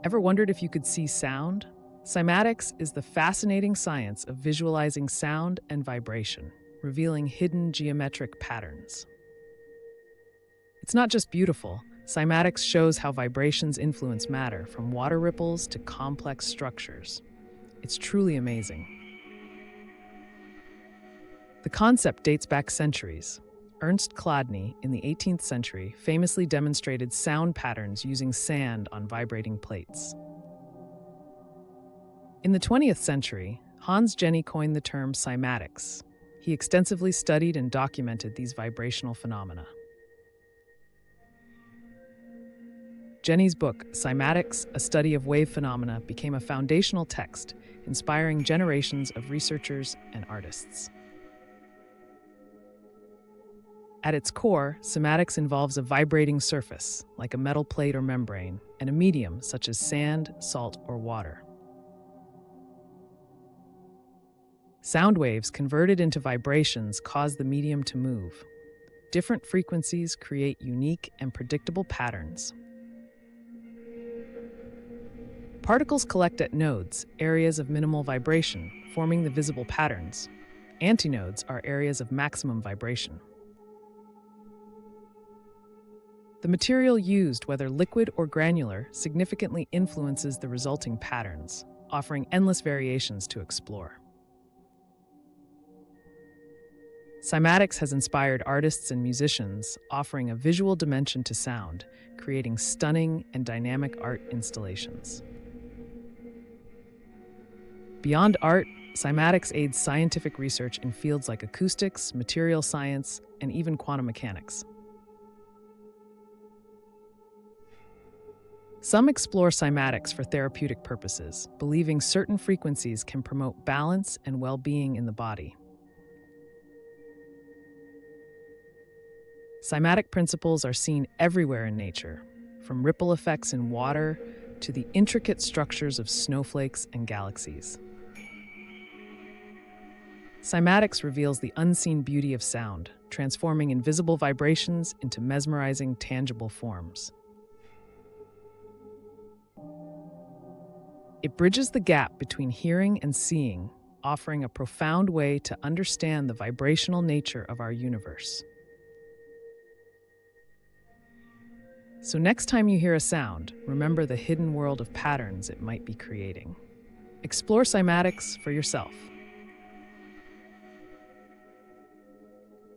Ever wondered if you could see sound? Cymatics is the fascinating science of visualizing sound and vibration, revealing hidden geometric patterns. It's not just beautiful, cymatics shows how vibrations influence matter, from water ripples to complex structures. It's truly amazing. The concept dates back centuries. Ernst Chladni, in the 18th century, famously demonstrated sound patterns using sand on vibrating plates. In the 20th century, Hans Jenny coined the term cymatics. He extensively studied and documented these vibrational phenomena. Jenny's book, Cymatics, A Study of Wave Phenomena, became a foundational text, inspiring generations of researchers and artists. At its core, cymatics involves a vibrating surface, like a metal plate or membrane, and a medium, such as sand, salt, or water. Sound waves converted into vibrations cause the medium to move. Different frequencies create unique and predictable patterns. Particles collect at nodes, areas of minimal vibration, forming the visible patterns. Antinodes are areas of maximum vibration. The material used, whether liquid or granular, significantly influences the resulting patterns, offering endless variations to explore. Cymatics has inspired artists and musicians, offering a visual dimension to sound, creating stunning and dynamic art installations. Beyond art, cymatics aids scientific research in fields like acoustics, material science, and even quantum mechanics. Some explore cymatics for therapeutic purposes, believing certain frequencies can promote balance and well-being in the body. Cymatic principles are seen everywhere in nature, from ripple effects in water to the intricate structures of snowflakes and galaxies. Cymatics reveals the unseen beauty of sound, transforming invisible vibrations into mesmerizing, tangible forms. It bridges the gap between hearing and seeing, offering a profound way to understand the vibrational nature of our universe. So next time you hear a sound, remember the hidden world of patterns it might be creating. Explore cymatics for yourself.